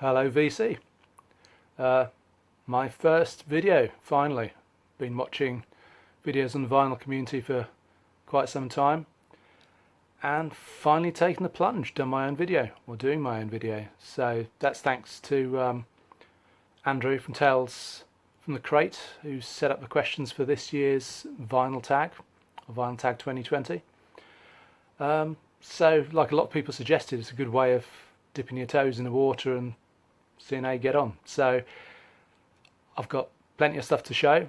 Hello VC. My first video, finally. Been watching videos on the vinyl community for quite some time and finally taken the plunge, done my own video, or doing my own video. So that's thanks to Andrew from Tales from the Crate, who set up the questions for this year's vinyl tag, or vinyl tag 2020. So like a lot of people suggested, it's a good way of dipping your toes in the water and seeing how you get on. So I've got plenty of stuff to show,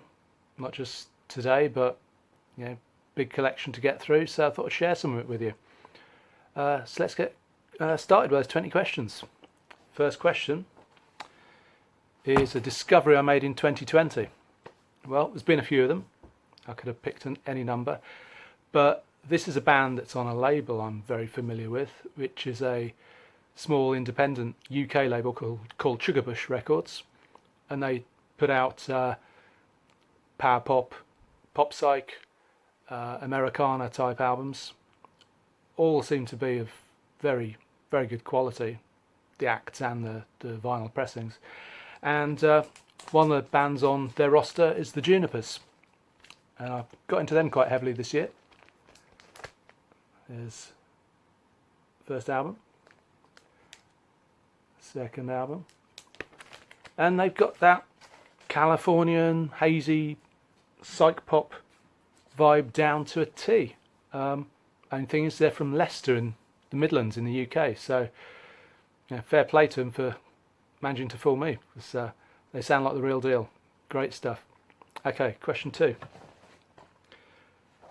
not just today, but big collection to get through, so I thought I'd share some of it with you. So let's get started with those 20 questions. First question is a discovery I made in 2020. Well, there's been a few of them. I could have picked any number, but this is a band that's on a label I'm very familiar with, which is a small independent UK label called Sugarbush Records, and they put out power pop, pop psych, Americana type albums. All seem to be of very, very good quality, the acts and the vinyl pressings. And one of the bands on their roster is the Junipers, and I've got into them quite heavily this year. There's the first album, second album, and they've got that Californian hazy psych pop vibe down to a T. And thing is, they're from Leicester in the Midlands in the UK, so fair play to them for managing to fool me, because they sound like the real deal. Great stuff. Okay, question 2.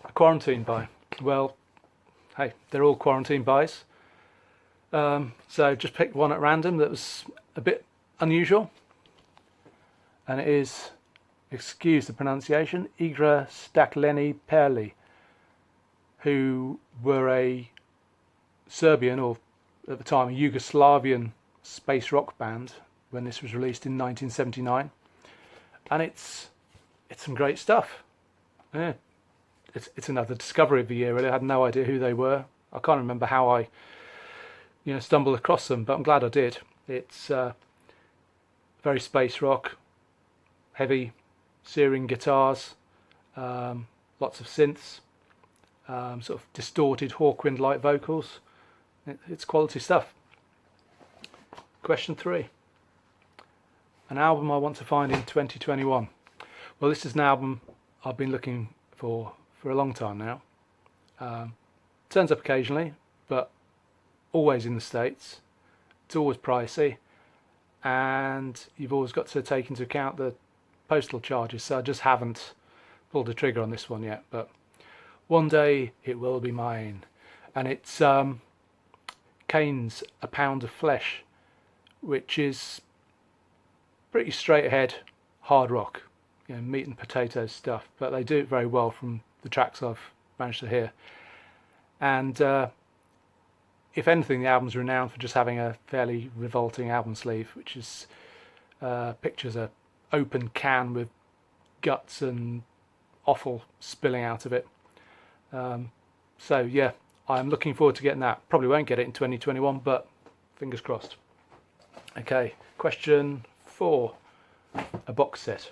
A quarantine buy. Well, hey, they're all quarantine buys. So just picked one at random that was a bit unusual, and it is, excuse the pronunciation, Igra Stakleni Perli, who were a Serbian, or at the time a Yugoslavian, space rock band when this was released in 1979, and it's some great stuff. Yeah, it's another discovery of the year. Really, I had no idea who they were. I can't remember how I stumbled across them, but I'm glad I did. It's very space rock, heavy searing guitars, lots of synths, sort of distorted Hawkwind-like vocals. It's quality stuff. Question 3. An album I want to find in 2021. Well, this is an album I've been looking for a long time now. Turns up occasionally, but always in the States. It's always pricey, and you've always got to take into account the postal charges, so I just haven't pulled the trigger on this one yet, but one day it will be mine. And it's Kane's A Pound of Flesh, which is pretty straight ahead hard rock, meat and potatoes stuff, but they do it very well from the tracks I've managed to hear. And if anything, the album's renowned for just having a fairly revolting album sleeve, which is pictures a open can with guts and offal spilling out of it. So yeah, I'm looking forward to getting that. Probably won't get it in 2021, but fingers crossed. Okay, question 4. A box set.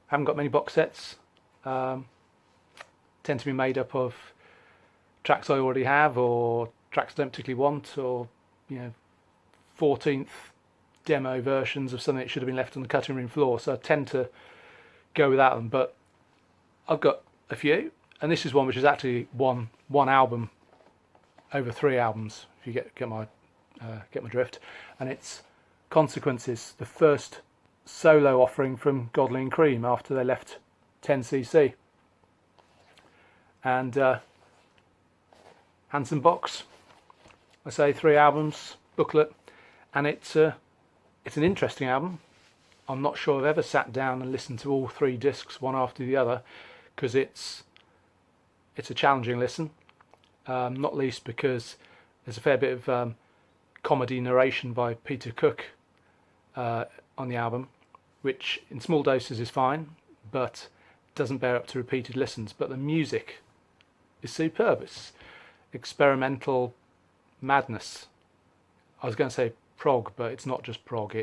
Haven't got many box sets. Tend to be made up of tracks I already have, or tracks I don't particularly want, or 14th demo versions of something that should have been left on the cutting room floor. So I tend to go without them, but I've got a few, and this is one which is actually one album over 3 albums, if you get my drift. And it's Consequences, the first solo offering from Godley and Cream after they left 10cc. And handsome box. I say 3 albums, booklet, and it's an interesting album. I'm not sure I've ever sat down and listened to all 3 discs one after the other, because it's a challenging listen, not least because there's a fair bit of comedy narration by Peter Cook on the album, which in small doses is fine, but doesn't bear up to repeated listens. But the music is superb. It's experimental madness. I was going to say prog, but it's not just prog.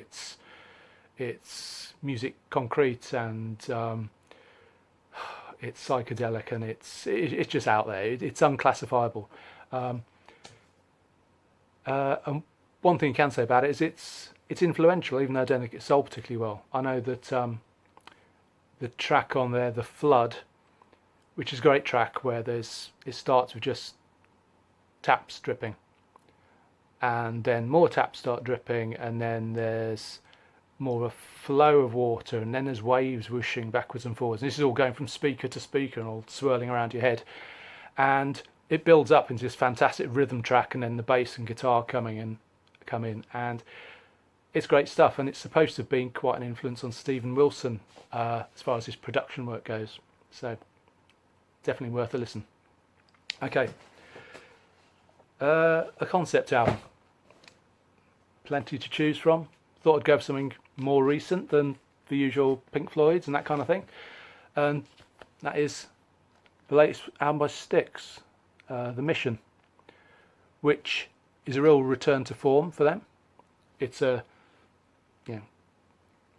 It's music concrete, and it's psychedelic, and it's just out there. It's unclassifiable. And one thing you can say about it is it's influential, even though I don't think it's sold particularly well. I know that the track on there, The Flood, which is a great track, where it starts with just taps dripping, and then more taps start dripping, and then there's more of a flow of water, and then there's waves whooshing backwards and forwards. And this is all going from speaker to speaker and all swirling around your head, and it builds up into this fantastic rhythm track, and then the bass and guitar come in, and it's great stuff. And it's supposed to have been quite an influence on Steven Wilson as far as his production work goes. So definitely worth a listen. Okay, a concept album, plenty to choose from. Thought I'd go for something more recent than the usual Pink Floyd's and that kind of thing, and that is the latest album by Styx, The Mission, which is a real return to form for them. It's an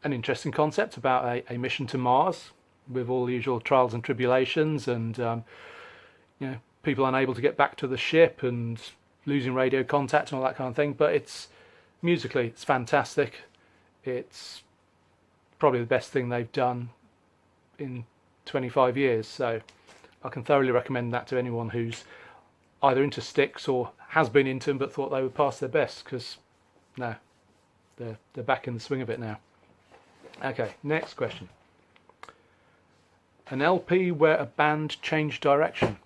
interesting concept about a mission to Mars, with all the usual trials and tribulations, and people unable to get back to the ship and losing radio contact and all that kind of thing. But it's musically, it's fantastic. It's probably the best thing they've done in 25 years. So I can thoroughly recommend that to anyone who's either into Styx or has been into them but thought they were past their best, because no, they're back in the swing of it now. Okay, next question. An LP where a band changed direction.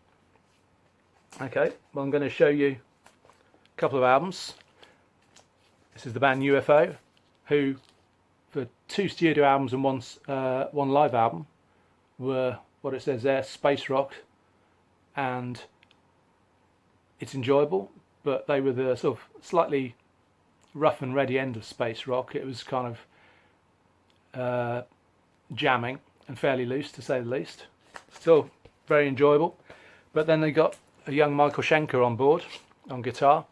Okay, well, I'm going to show you a couple of albums. This is the band UFO, who for 2 studio albums and one live album were, what it says there, space rock, and it's enjoyable, but they were the sort of slightly rough and ready end of space rock. It was kind of jamming and fairly loose, to say the least. Still very enjoyable. But then they got a young Michael Schenker on board on guitar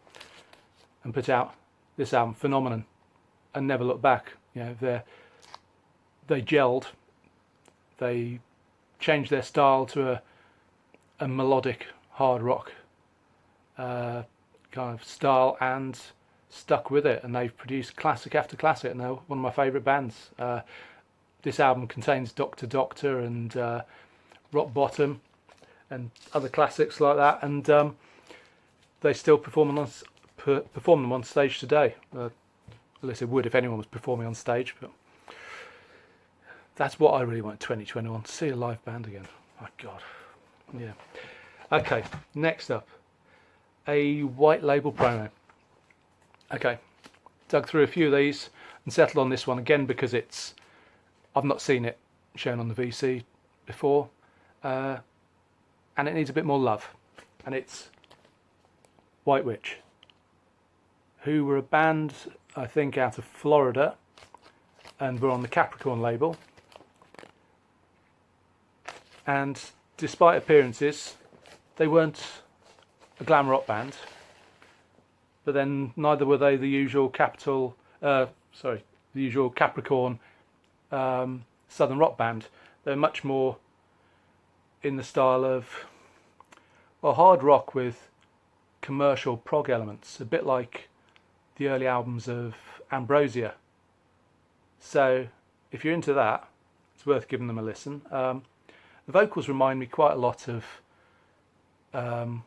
and put out this album, Phenomenon, and never looked back. They gelled. They changed their style to a melodic hard rock kind of style, and stuck with it, and they've produced classic after classic, and they're one of my favourite bands. This album contains Doctor Doctor and Rock Bottom and other classics like that, and they still perform them on stage today. At least it would if anyone was performing on stage, but that's what I really want 2021, to see a live band again. My God. Yeah. Okay, next up, a white label promo. Okay, dug through a few of these and settled on this one again because I've not seen it shown on the VC before, and it needs a bit more love. And it's White Witch, who were a band, I think, out of Florida, and were on the Capricorn label. And despite appearances, they weren't a glam rock band, but then neither were they the usual the usual Capricorn southern rock band. They're much more in the style of, well, hard rock with commercial prog elements, a bit like the early albums of Ambrosia. So if you're into that, it's worth giving them a listen. The vocals remind me quite a lot of the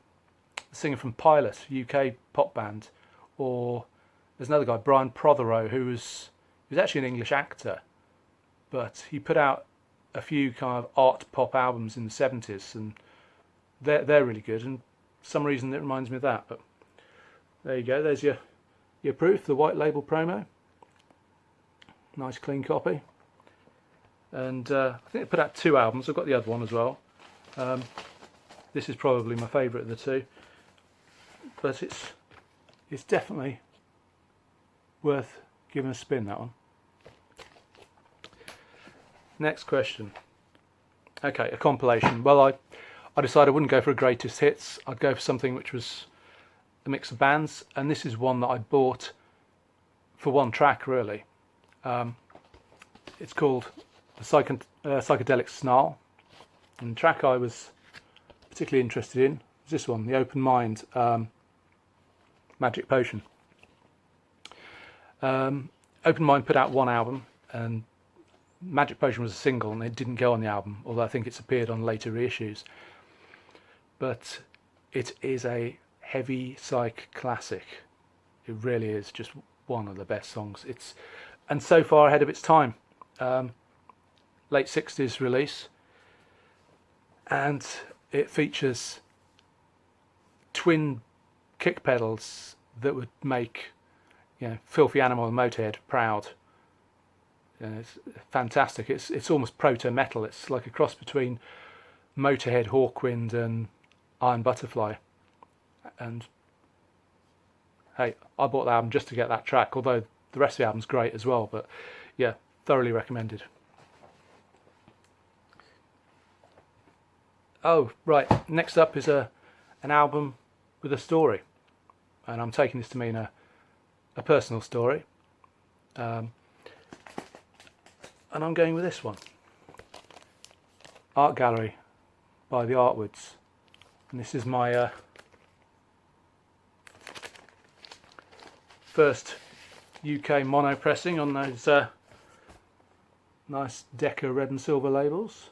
singer from Pilot, UK pop band, or there's another guy, Brian Prothero, who was actually an English actor, but he put out a few kind of art pop albums in the 70s, and they're really good, and for some reason it reminds me of that. But there you go, there's your proof, the white label promo. Nice clean copy. And I think they put out 2 albums. I've got the other one as well. This is probably my favourite of the 2, but it's definitely worth giving a spin, that one. Next question. Okay, a compilation. Well, I decided I wouldn't go for a greatest hits. I'd go for something which was a mix of bands, and this is one that I bought for one track really. It's called the Psychedelic Snarl, and the track I was particularly interested in was this one, the Open Mind Magic Potion. Open Mind put out one album, and Magic Potion was a single, and it didn't go on the album, although I think it's appeared on later reissues. But it is a heavy psych classic. It really is just one of the best songs. And so far ahead of its time. Late 60s release, and it features twin kick pedals that would make, Filthy Animal and Motorhead proud. It's fantastic. It's almost proto metal. It's like a cross between Motorhead, Hawkwind, and Iron Butterfly. And hey, I bought the album just to get that track, although the rest of the album's great as well. But yeah, thoroughly recommended. Oh, right. Next up is an album with a story. And I'm taking this to mean a personal story. And I'm going with this one. Art Gallery by the Artwoods. And this is my first UK mono pressing on those nice Decca red and silver labels.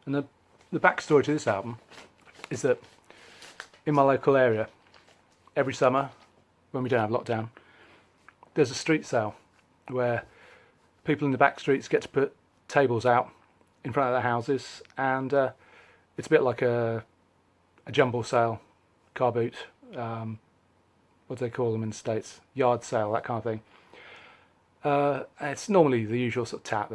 And the backstory to this album is that in my local area, every summer, when we don't have lockdown, there's a street sale where people in the back streets get to put tables out in front of their houses, and it's a bit like a jumble sale, car boot, what do they call them in the States? Yard sale, that kind of thing. It's normally the usual sort of tap,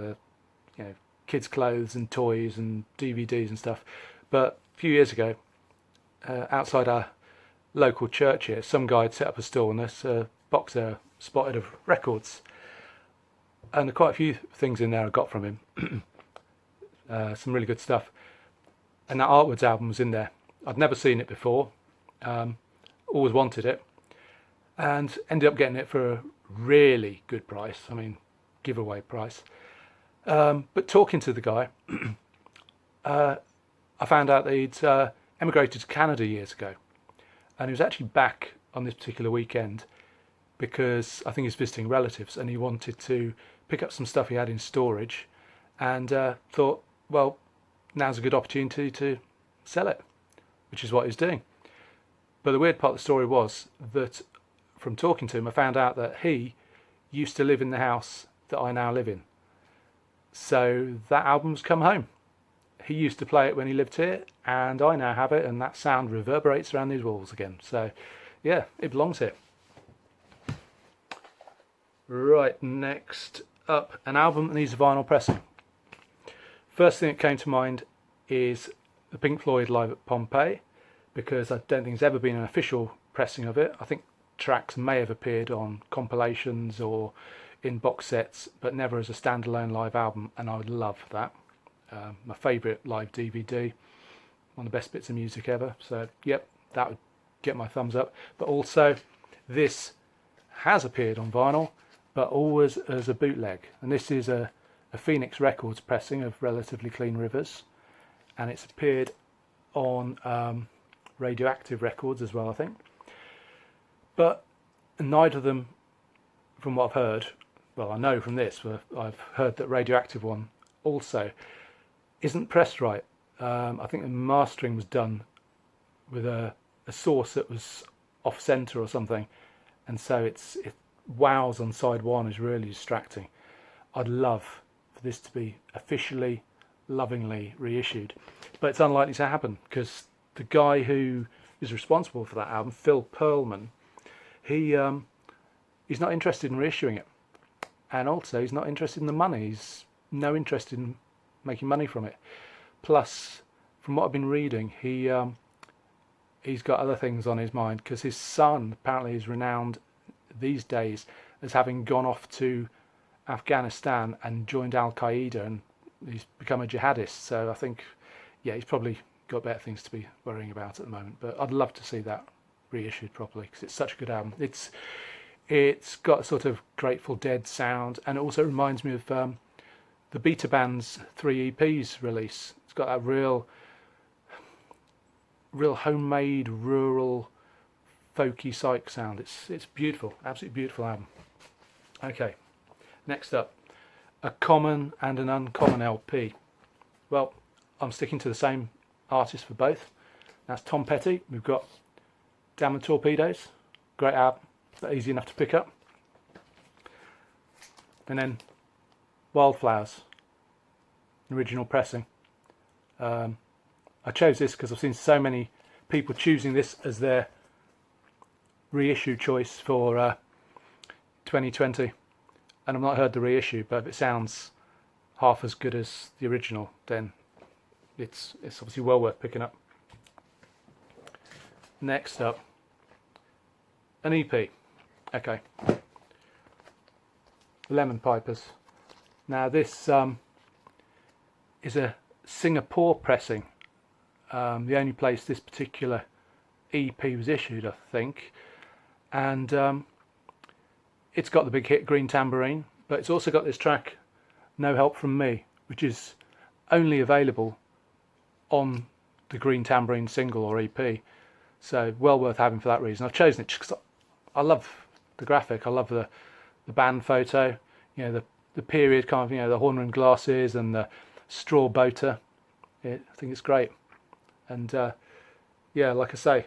kids' clothes and toys and DVDs and stuff. But a few years ago, outside our local church here, some guy had set up a stall, and there's a box there spotted of records. And there are quite a few things in there I got from him. Some really good stuff. And that Artwoods album was in there. I'd never seen it before. Always wanted it. And ended up getting it for a really good price. I mean, giveaway price. But talking to the guy, I found out that he'd emigrated to Canada years ago, and he was actually back on this particular weekend because I think he's visiting relatives, and he wanted to pick up some stuff he had in storage, and thought, well, now's a good opportunity to sell it, which is what he's doing. But the weird part of the story was that from talking to him, I found out that he used to live in the house that I now live in. So that album's come home. He used to play it when he lived here, and I now have it, and that sound reverberates around these walls again. So yeah, it belongs here. Right, next up, an album that needs a vinyl pressing. First thing that came to mind is the Pink Floyd live at Pompeii, because I don't think there's ever been an official pressing of it. I think tracks may have appeared on compilations or in box sets, but never as a standalone live album, and I would love that. My favourite live DVD, one of the best bits of music ever, so yep, that would get my thumbs up. But also, this has appeared on vinyl, but always as a bootleg, and this is a Phoenix Records pressing of Relatively Clean Rivers, and it's appeared on Radioactive Records as well, I think. But neither of them, from what I've heard, well, I know from this, but I've heard that Radioactive one also isn't pressed right. I think the mastering was done with a source that was off center or something, and so it wows on side one is really distracting. I'd love for this to be officially, lovingly reissued, but it's unlikely to happen because the guy who is responsible for that album, Phil Pearlman, he's not interested in reissuing it, and also he's not interested in the money. He's no interest in making money from it. Plus, from what I've been reading, he's got other things on his mind, because his son apparently is renowned these days as having gone off to Afghanistan and joined Al-Qaeda, and he's become a jihadist. So I think, yeah, he's probably got better things to be worrying about at the moment. But I'd love to see that reissued properly, because it's such a good album. It's It's got a sort of Grateful Dead sound, and it also reminds me of the Beta Band's 3 EPs release. It's got that real homemade, rural, folky psych sound. It's beautiful, absolutely beautiful album. Okay, next up, a common and an uncommon LP. Well, I'm sticking to the same artist for both. That's Tom Petty. We've got Damn the Torpedoes, great album, but easy enough to pick up. And then Wildflowers, original pressing. I chose this because I've seen so many people choosing this as their reissue choice for 2020, and I've not heard the reissue, but if it sounds half as good as the original, then it's obviously well worth picking up. Next up, an EP. Okay, Lemon Pipers. Now this is a Singapore pressing, the only place this particular EP was issued, I think, and it's got the big hit Green Tambourine, but it's also got this track No Help From Me, which is only available on the Green Tambourine single or EP, so well worth having for that reason. I've chosen it just because I love the graphic, I love the band photo, you know, the period kind of, you know, the horn rimmed glasses and the straw boater. I think it's great. And yeah, like I say,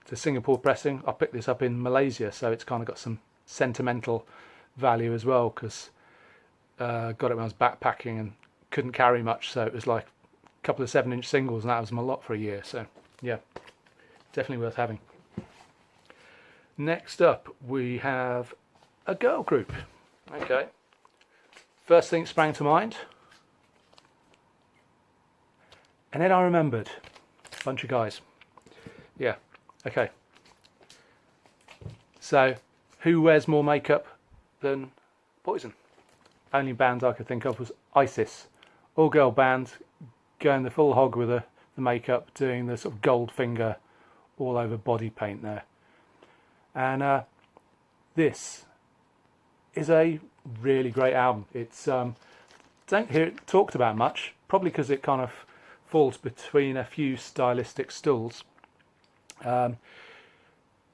it's a Singapore pressing. I picked this up in Malaysia, so it's kind of got some sentimental value as well, because got it when I was backpacking and couldn't carry much, so it was like a couple of 7-inch singles, and that was my lot for a year. So yeah, definitely worth having. Next up, we have a girl group. Okay, first thing sprang to mind, and then I remembered, a bunch of guys. Yeah, okay. So, who wears more makeup than Poison? Only band I could think of was ISIS. All-girl band, going the full hog with the makeup, doing the sort of gold finger all over body paint there. And this is a really great album. It's don't hear it talked about much, probably because it kind of falls between a few stylistic stools.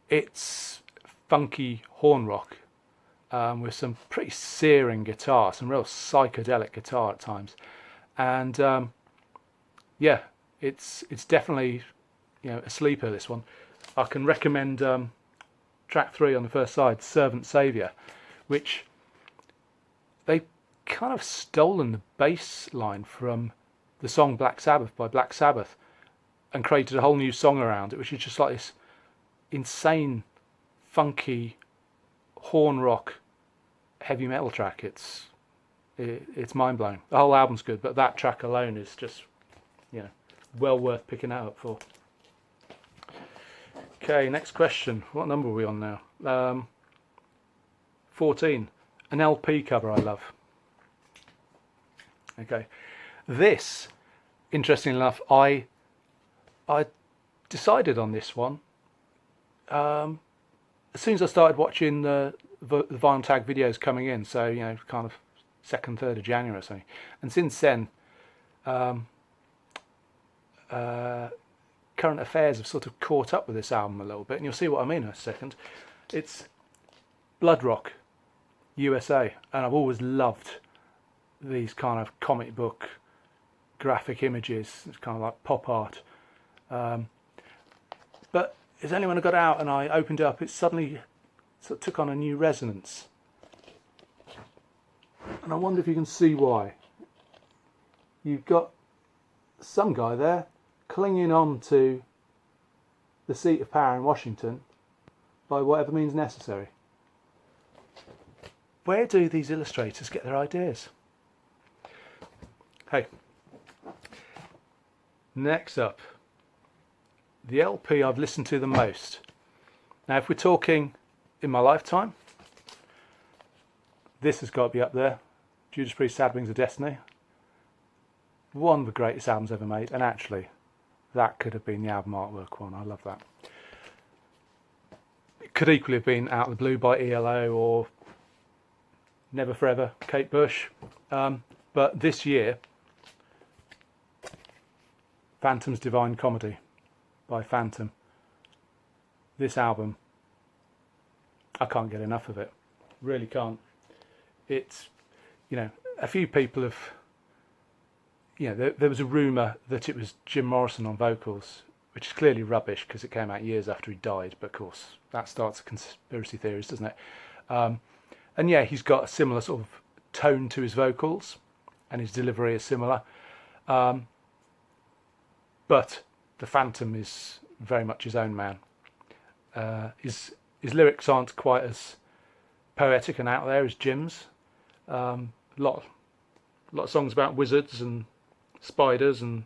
It's funky horn rock with some pretty searing guitar, some real psychedelic guitar at times, and yeah, it's definitely, you know, a sleeper, this one. I can recommend track 3 on the first side, Servant Saviour, which they kind of stolen the bass line from the song Black Sabbath by Black Sabbath and created a whole new song around it, which is just like this insane, funky, horn rock, heavy metal track. It's mind-blowing. The whole album's good, but that track alone is just, you know, well worth picking that up for. Okay, next question. What number are we on now? 14. An LP cover I love. Okay, this, interestingly enough, I decided on this one as soon as I started watching the Vinyl Tag videos coming in, so, you know, kind of 2nd, 3rd of January or something. And since then, current affairs have sort of caught up with this album a little bit, and you'll see what I mean in a second. It's Blood Rock USA, and I've always loved these kind of comic book graphic images. It's kind of like pop art, but it's only when I got out and I opened it up, it suddenly sort of took on a new resonance, and I wonder if you can see why. You've got some guy there clinging on to the seat of power in Washington by whatever means necessary. Where do these illustrators get their ideas? Hey, next up, the LP I've listened to the most. Now, if we're talking in my lifetime, this has got to be up there. Judas Priest, Sad Wings of Destiny. One of the greatest albums ever made, and actually, that could have been the album artwork one. I love that. it could equally have been Out of the Blue by ELO or Never Forever, Kate Bush. But this year, Phantom's Divine Comedy by Phantom. This album, I can't get enough of it. Really can't. It's, a few people have, there was a rumour that it was Jim Morrison on vocals, which is clearly rubbish because it came out years after he died, but of course that starts conspiracy theories, doesn't it? And yeah, he's got a similar sort of tone to his vocals, and his delivery is similar. But the Phantom is very much his own man. His lyrics aren't quite as poetic and out there as Jim's. A lot of songs about wizards and spiders and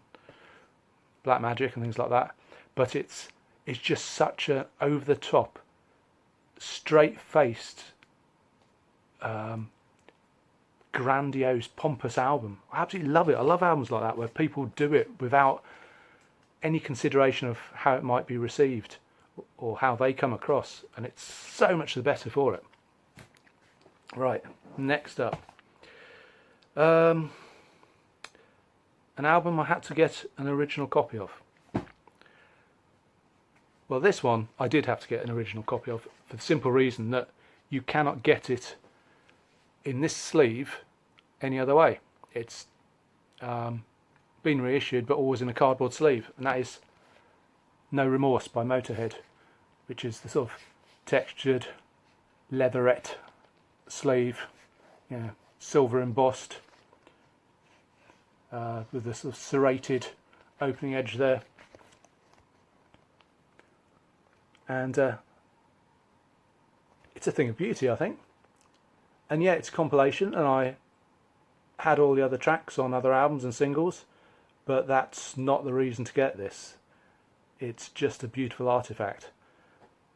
black magic and things like that. But it's just such an over the top, straight faced, grandiose, pompous album. I absolutely love it. I love albums like that where people do it without any consideration of how it might be received or how they come across, and it's so much the better for it. Right, next up, an album I had to get an original copy of. Well, this one I did have to get an original copy of for the simple reason that you cannot get it in this sleeve any other way. It's been reissued, but always in a cardboard sleeve, and that is No Remorse by Motorhead, which is the sort of textured leatherette sleeve, silver embossed, with a sort of serrated opening edge there, and it's a thing of beauty, I think. And yeah, it's a compilation, and I had all the other tracks on other albums and singles, but that's not the reason to get this. It's just a beautiful artifact.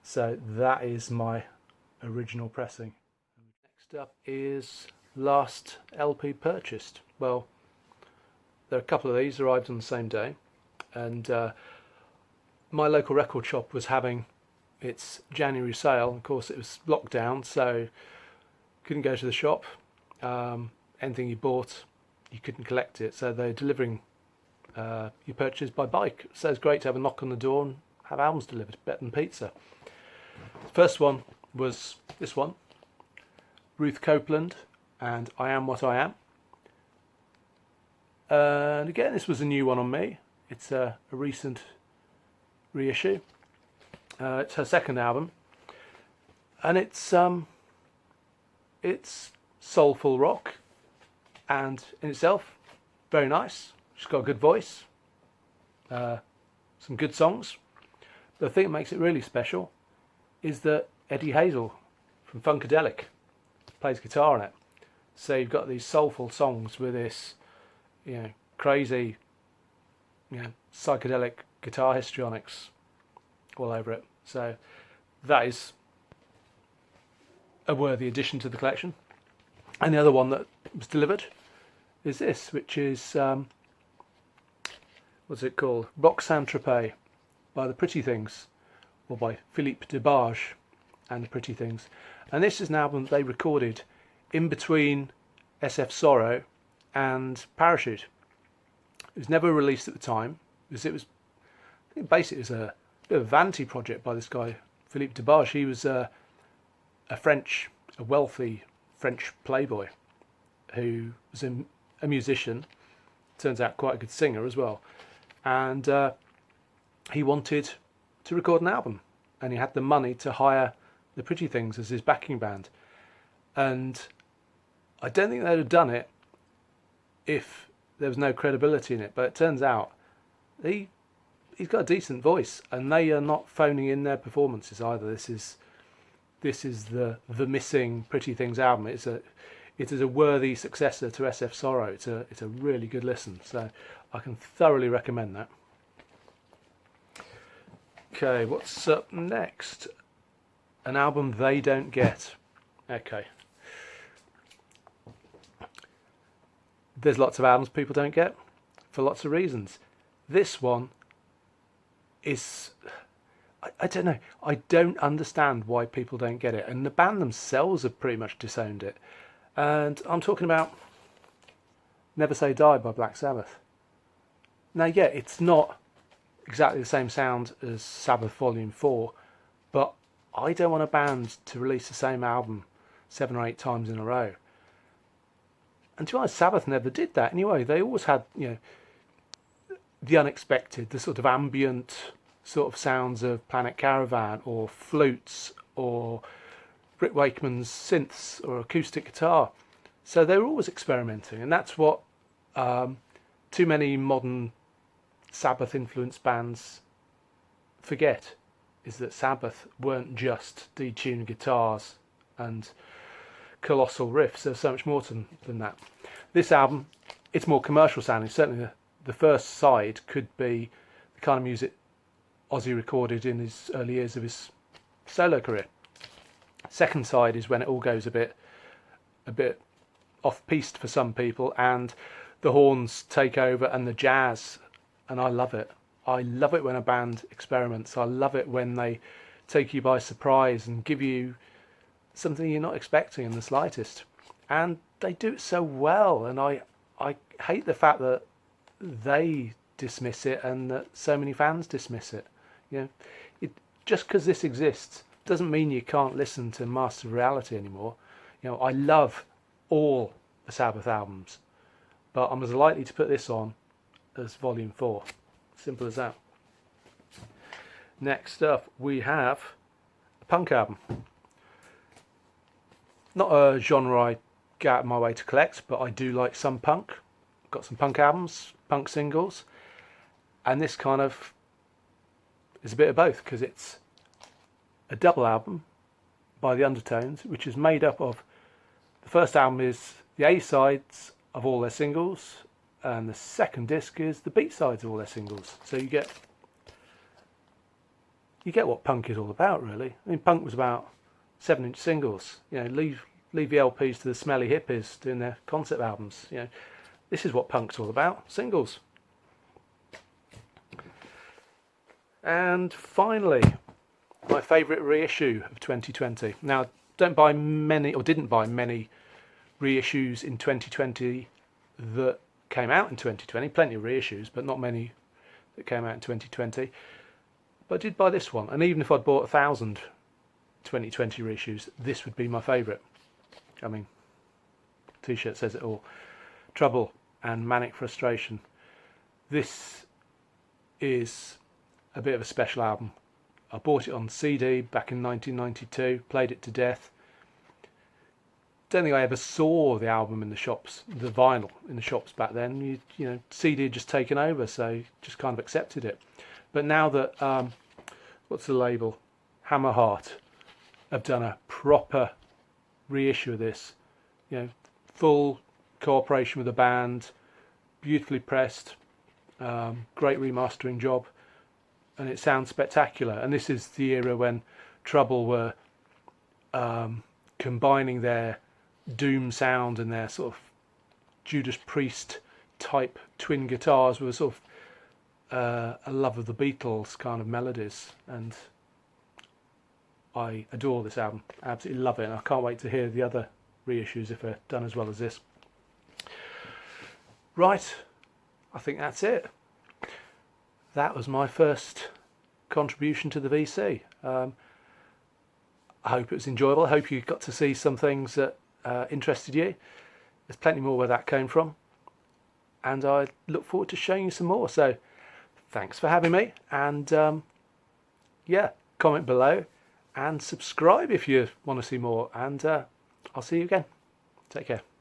So that is my original pressing. Next up is last LP purchased. Well, there are a couple of these arrived on the same day, and my local record shop was having its January sale. Of course, it was locked down, so couldn't go to the shop. Anything you bought, you couldn't collect it, so they're delivering your purchase by bike. So it's great to have a knock on the door and have albums delivered, better than pizza. The first one was this one, Ruth Copeland and I Am What I Am. And again, this was a new one on me. It's a recent reissue. It's her second album, and it's soulful rock, and in itself very nice. She's got a good voice, some good songs. The thing that makes it really special is that Eddie Hazel from Funkadelic plays guitar on it. So you've got these soulful songs with this, crazy, psychedelic guitar histrionics all over it. So that is a worthy addition to the collection. And the other one that was delivered is this, which is what's it called? Roxanne Tropez by the Pretty Things, or by Philippe Debarge and the Pretty Things. And this is an album they recorded in between SF Sorrow and Parachute. It was never released at the time, because it was basically a bit of a vanity project by this guy Philippe Debarge. He was a wealthy French playboy who was a musician, turns out quite a good singer as well, and he wanted to record an album, and he had the money to hire the Pretty Things as his backing band. And I don't think they'd have done it if there was no credibility in it, but it turns out he's got a decent voice, and they are not phoning in their performances either. This is the missing Pretty Things album. It is a worthy successor to SF Sorrow. It's a really good listen, so I can thoroughly recommend that. Okay, what's up next? An album they don't get. Okay. There's lots of albums people don't get for lots of reasons. This one is, I don't know. I don't understand why people don't get it. And the band themselves have pretty much disowned it. And I'm talking about Never Say Die by Black Sabbath. Now, yeah, it's not exactly the same sound as Sabbath Volume 4, but I don't want a band to release the same album 7 or 8 times in a row. And to be honest, Sabbath never did that anyway. They always had, the unexpected, the sort of ambient sort of sounds of Planet Caravan or flutes or Rick Wakeman's synths or acoustic guitar. So they were always experimenting, and that's what too many modern Sabbath influenced bands forget, is that Sabbath weren't just detuned guitars and colossal riffs. There's so much more than that. This album, it's more commercial sounding. Certainly the first side could be the kind of music Ozzy recorded in his early years of his solo career. Second side is when it all goes a bit off-piste for some people, and the horns take over and the jazz, and I love it. I love it when a band experiments. I love it when they take you by surprise and give you something you're not expecting in the slightest. And they do it so well, and I hate the fact that they dismiss it and that so many fans dismiss it. Just because this exists doesn't mean you can't listen to Master of Reality anymore. I love all the Sabbath albums, but I'm as likely to put this on as Volume 4. Simple as that. Next up, we have a punk album. Not a genre I go out of my way to collect, but I do like some punk. Got some punk albums, punk singles, and this kind of is a bit of both, because it's a double album by the Undertones, which is made up of, the first album is the A-sides of all their singles, and the second disc is the B-sides of all their singles. So you get what punk is all about, really. I mean, punk was about 7-inch singles. Leave the LPs to the smelly hippies doing their concept albums. This is what punk's all about: singles. And finally, my favourite reissue of 2020. Now, didn't buy many reissues in 2020 that came out in 2020. Plenty of reissues, but not many that came out in 2020. But I did buy this one, and even if I'd bought 1,000 2020 reissues, this would be my favourite. I mean, T-shirt says it all. Trouble and Manic Frustration. This is a bit of a special album. I bought it on CD back in 1992, played it to death. Don't think I ever saw the album in the shops, the vinyl in the shops back then. CD had just taken over, so just kind of accepted it. But now that, what's the label? Hammerheart have done a proper reissue of this. Full cooperation with the band, beautifully pressed, great remastering job, and it sounds spectacular. And this is the era when Trouble were combining their doom sound and their sort of Judas Priest type twin guitars with a sort of a love of the Beatles kind of melodies, and I adore this album. I absolutely love it, and I can't wait to hear the other reissues if they're done as well as this. Right, I think that's it. That was my first contribution to the VC. I hope it was enjoyable. I hope you got to see some things that interested you. There's plenty more where that came from, and I look forward to showing you some more. So thanks for having me, and comment below and subscribe if you want to see more, and I'll see you again. Take care.